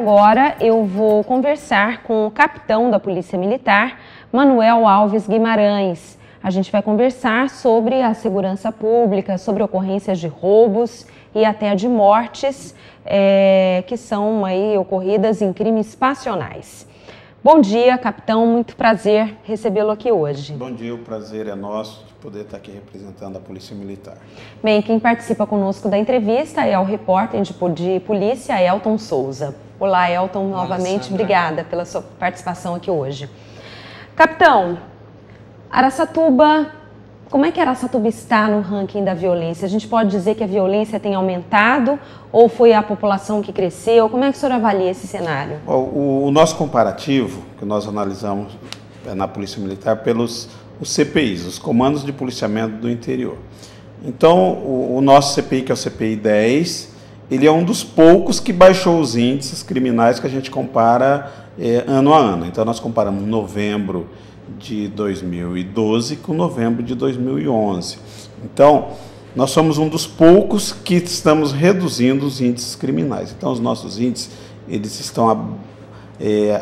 agora eu vou conversar com o capitão da Polícia Militar, Manuel Alves Guimarães. A gente vai conversar sobre a segurança pública, sobre ocorrências de roubos e até de mortes que são aí ocorridas em crimes passionais. Bom dia, capitão, muito prazer recebê-lo aqui hoje. Bom dia, o prazer é nosso de poder estar aqui representando a Polícia Militar. Bem, quem participa conosco da entrevista é o repórter de polícia, Elton Souza. Olá, Elton, novamente, Sandra. Obrigada pela sua participação aqui hoje. Capitão, Araçatuba, como é que Araçatuba está no ranking da violência? A gente pode dizer que a violência tem aumentado ou foi a população que cresceu? Como é que o senhor avalia esse cenário? O nosso comparativo, que nós analisamos na Polícia Militar pelos os CPIs, os Comandos de Policiamento do Interior. Então, o nosso CPI, que é o CPI 10, ele é um dos poucos que baixou os índices criminais que a gente compara ano a ano. Então, nós comparamos novembro de 2012 com novembro de 2011. Então, nós somos um dos poucos que estamos reduzindo os índices criminais. Então, os nossos índices eles estão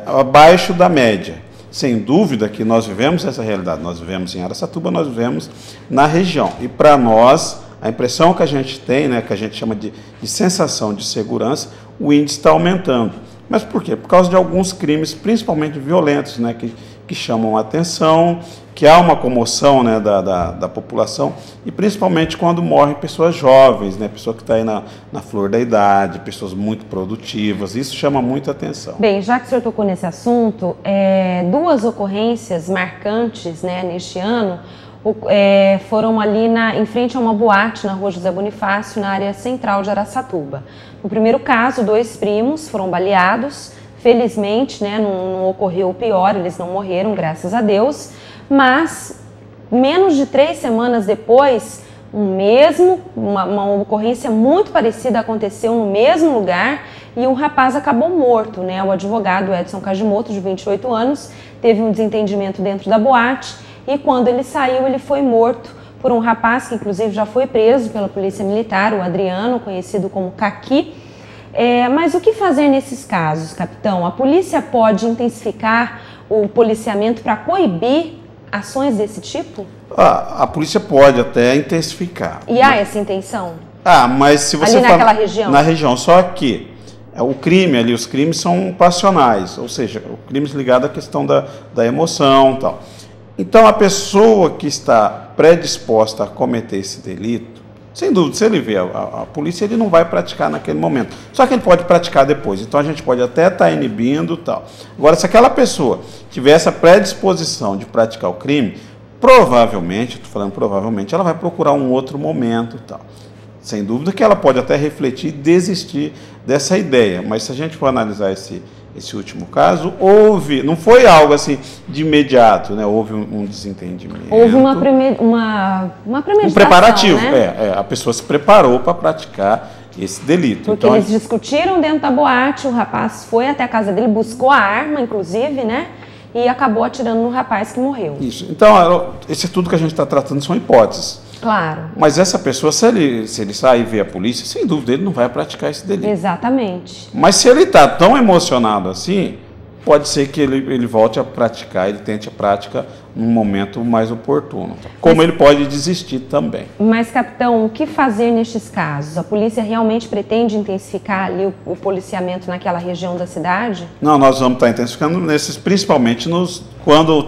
abaixo da média. Sem dúvida que nós vivemos essa realidade. Nós vivemos em Araçatuba, nós vivemos na região. E para nós, a impressão que a gente tem, né, que a gente chama de sensação de segurança, o índice está aumentando. Mas por quê? Por causa de alguns crimes, principalmente violentos, né, que chamam a atenção, que há uma comoção, né, da população, e principalmente quando morrem pessoas jovens, né, pessoa que está aí na flor da idade, pessoas muito produtivas, isso chama muita atenção. Bem, já que o senhor tocou nesse assunto, duas ocorrências marcantes, né, neste ano foram ali em frente a uma boate na Rua José Bonifácio, na área central de Araçatuba. No primeiro caso, 2 primos foram baleados. Felizmente, né, não ocorreu o pior, eles não morreram, graças a Deus, mas menos de 3 semanas depois, uma ocorrência muito parecida aconteceu no mesmo lugar e um rapaz acabou morto, né? O advogado Edson Kajimoto, de 28 anos, teve um desentendimento dentro da boate e quando ele saiu, ele foi morto por um rapaz que inclusive já foi preso pela Polícia Militar, o Adriano, conhecido como Caqui. Mas o que fazer nesses casos, capitão? A polícia pode intensificar o policiamento para coibir ações desse tipo? A polícia pode até intensificar. E há essa intenção? Mas se você ali naquela região? Na região, só que o crime ali, os crimes são passionais, ou seja, crimes ligados à questão da emoção e tal. Então, a pessoa que está predisposta a cometer esse delito, sem dúvida, se ele vê a polícia, ele não vai praticar naquele momento. Só que ele pode praticar depois. Então, a gente pode até estar inibindo e tal. Agora, se aquela pessoa tiver essa predisposição de praticar o crime, provavelmente, estou falando provavelmente, ela vai procurar um outro momento e tal. Sem dúvida que ela pode até refletir e desistir dessa ideia. Mas se a gente for analisar esse último caso, não foi algo assim de imediato, né? Houve um desentendimento. Houve uma premeditação, um preparativo, né? A pessoa se preparou para praticar esse delito. Porque então, eles discutiram dentro da boate, o rapaz foi até a casa dele, buscou a arma, inclusive, né? E acabou atirando no rapaz que morreu. Isso. Então, esse é tudo que a gente está tratando são hipóteses. Claro. Mas essa pessoa, se ele sair e ver a polícia, sem dúvida, ele não vai praticar esse delito. Exatamente. Mas se ele está tão emocionado assim, pode ser que ele volte a praticar, ele tente a prática num momento mais oportuno. Como ele pode desistir também. Mas, capitão, o que fazer nestes casos? A polícia realmente pretende intensificar ali o policiamento naquela região da cidade? Não, nós vamos estar intensificando principalmente quando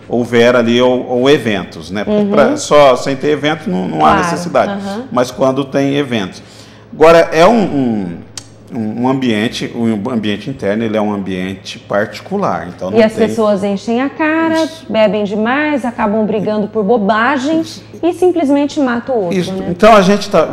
houver ali ou eventos, né? Só sem ter evento não há necessidade, mas quando tem eventos. Agora, é o ambiente interno, ele é um ambiente particular. Então as pessoas enchem a cara, bebem demais, acabam brigando por bobagens e simplesmente matam o outro. Né? Então,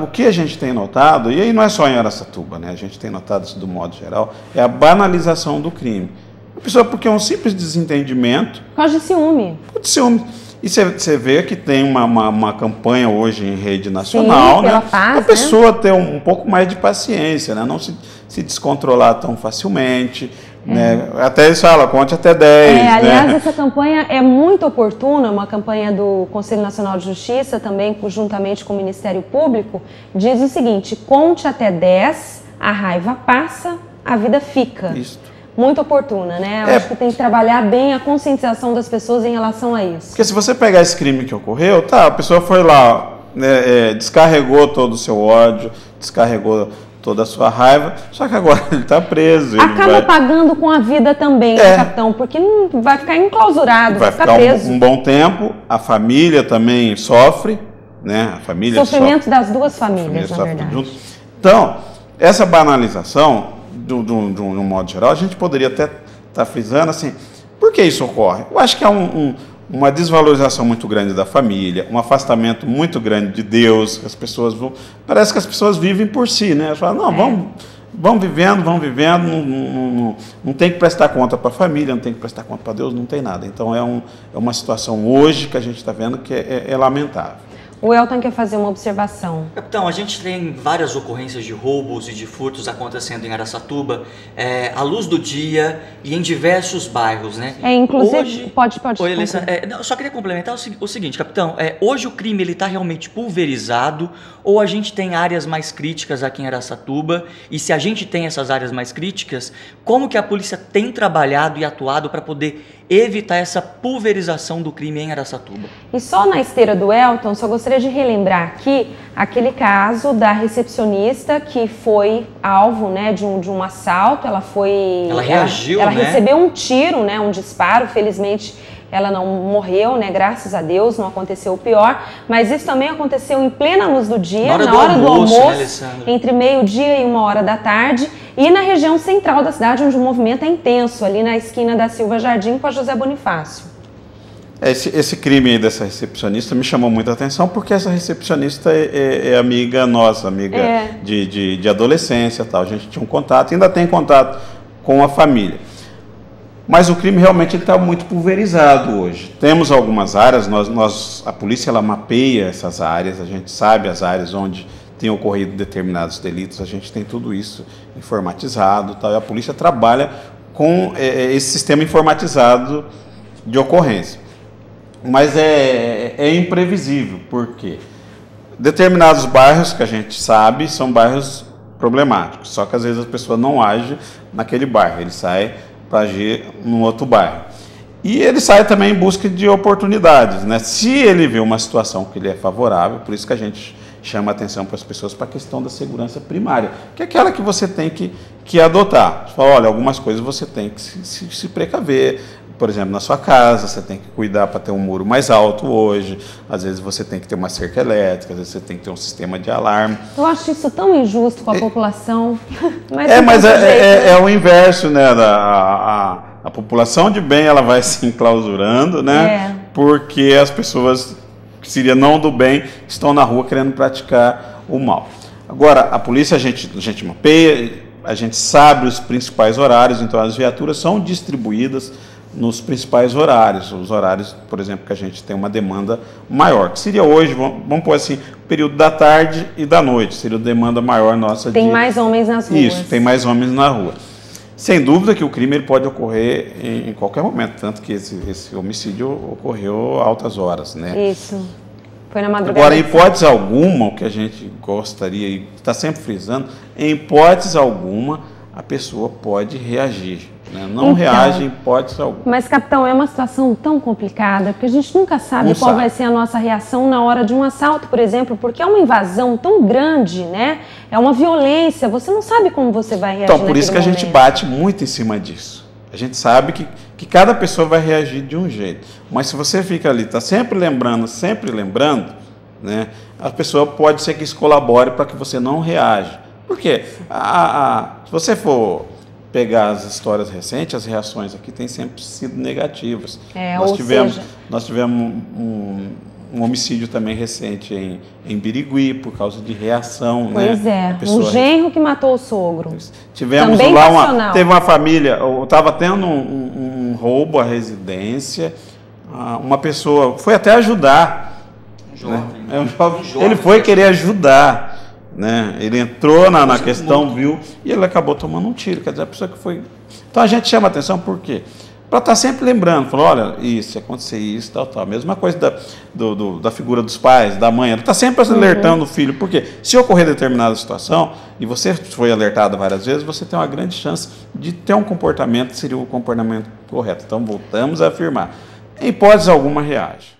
o que a gente tem notado, e aí não é só em Araçatuba, né? A gente tem notado isso do modo geral, é a banalização do crime. A pessoa, porque é um simples desentendimento. Por causa de ciúme. De ciúme. E você vê que tem uma campanha hoje em rede nacional, sim, né? Paz, a pessoa ter um pouco mais de paciência, né? Não se descontrolar tão facilmente. Né? Até eles falam, conte até 10. Aliás, né? essa campanha é muito oportuna, uma campanha do Conselho Nacional de Justiça, também conjuntamente com o Ministério Público, diz o seguinte: conte até 10, a raiva passa, a vida fica. Isso. Muito oportuna, né? Eu acho que tem que trabalhar bem a conscientização das pessoas em relação a isso. Porque se você pegar esse crime que ocorreu, a pessoa foi lá, descarregou todo o seu ódio, descarregou toda a sua raiva, só que agora ele está preso. Acaba pagando com a vida também, né, capitão? Porque não vai ficar enclausurado, vai ficar preso. Um bom tempo, a família também sofre, né? A família sofrimento sofre, das duas famílias, na verdade. Junto. Então, essa banalização, de um modo geral, a gente poderia até estar frisando assim, por que isso ocorre? Eu acho que há uma desvalorização muito grande da família, um afastamento muito grande de Deus, as pessoas parece que as pessoas vivem por si, né? Elas falam, não, vão vivendo, não tem que prestar conta para a família, não tem que prestar conta para Deus, não tem nada. Então é uma situação hoje que a gente está vendo que é lamentável. O Elton quer fazer uma observação. Capitão, a gente tem várias ocorrências de roubos e de furtos acontecendo em Araçatuba, à luz do dia e em diversos bairros, né? Inclusive, hoje, pode. Oi, Elissa, eu só queria complementar o seguinte, capitão, hoje o crime está realmente pulverizado ou a gente tem áreas mais críticas aqui em Araçatuba? E se a gente tem essas áreas mais críticas, como que a polícia tem trabalhado e atuado para poder evitar essa pulverização do crime em Araçatuba? E só na esteira do Elton, só gostaria de relembrar aqui aquele caso da recepcionista que foi alvo, né, de um assalto. Ela reagiu, ela recebeu um tiro, né, um disparo. Felizmente ela não morreu, né, graças a Deus, não aconteceu o pior. Mas isso também aconteceu em plena luz do dia, na hora do almoço, né, entre meio-dia e 1h da tarde. E na região central da cidade, onde o movimento é intenso, ali na esquina da Silva Jardim com a José Bonifácio. Esse crime aí dessa recepcionista me chamou muita atenção, porque essa recepcionista é amiga nossa, amiga de adolescência, tal. A gente tinha um contato, ainda tem contato com a família. Mas o crime realmente está muito pulverizado hoje. Temos algumas áreas, a polícia ela mapeia essas áreas, a gente sabe as áreas onde tem ocorrido determinados delitos, a gente tem tudo isso informatizado, tal, e a polícia trabalha com esse sistema informatizado de ocorrência. Mas é imprevisível, porque determinados bairros que a gente sabe são bairros problemáticos, só que às vezes a pessoa não age naquele bairro, ele sai para agir num outro bairro. E ele sai também em busca de oportunidades, né? Se ele vê uma situação que lhe é favorável, por isso que a gente chama a atenção para as pessoas para a questão da segurança primária, que é aquela que você tem que adotar. Você fala, olha, algumas coisas você tem que se precaver. Por exemplo, na sua casa, você tem que cuidar para ter um muro mais alto hoje, às vezes você tem que ter uma cerca elétrica, às vezes você tem que ter um sistema de alarme. Eu acho isso tão injusto com a população. Mas é o inverso, né? A população de bem ela vai se enclausurando, né? Porque as pessoas que seria não do bem estão na rua querendo praticar o mal. Agora, a polícia a gente mapeia, a gente sabe os principais horários, então as viaturas são distribuídas nos principais horários, os horários, por exemplo, que a gente tem uma demanda maior, que seria hoje, vamos pôr assim, o período da tarde e da noite, seria a demanda maior nossa. Tem mais homens nas ruas. Isso, tem mais homens na rua. Sem dúvida que o crime ele pode ocorrer em qualquer momento, tanto que esse homicídio ocorreu a altas horas, né? Isso, foi na madrugada. Agora, em hipótese alguma, o que a gente gostaria e está sempre frisando, em hipótese alguma, a pessoa pode reagir. Né? Não reage em hipótese alguma. Mas, capitão, é uma situação tão complicada, porque a gente nunca sabe qual vai ser a nossa reação na hora de um assalto, por exemplo, porque é uma invasão tão grande, né? É uma violência, você não sabe como você vai reagir. Então, por isso que a gente bate muito em cima disso. A gente sabe que cada pessoa vai reagir de um jeito. Mas se você fica ali, está sempre lembrando, né? A pessoa pode ser que isso colabore para que você não reaja. Por quê? Se você for pegar as histórias recentes, as reações aqui têm sempre sido negativas. Nós tivemos um homicídio também recente em Birigui, por causa de reação. Pois né? Um genro que matou o sogro. Tivemos também lá teve uma família, estava tendo um roubo à residência, uma pessoa foi até ajudar. Ele foi querer ajudar. Né? Ele entrou na questão, viu, e ele acabou tomando um tiro. Quer dizer, a pessoa que foi. Então a gente chama atenção por quê? para estar sempre lembrando, falando, olha, isso, se acontecer isso, tal, tal. Mesma coisa da figura dos pais, da mãe, ela está sempre alertando o filho, porque se ocorrer determinada situação, e você foi alertado várias vezes, você tem uma grande chance de ter um comportamento que seria o comportamento correto. Então, voltamos a afirmar, em hipótese alguma, reage.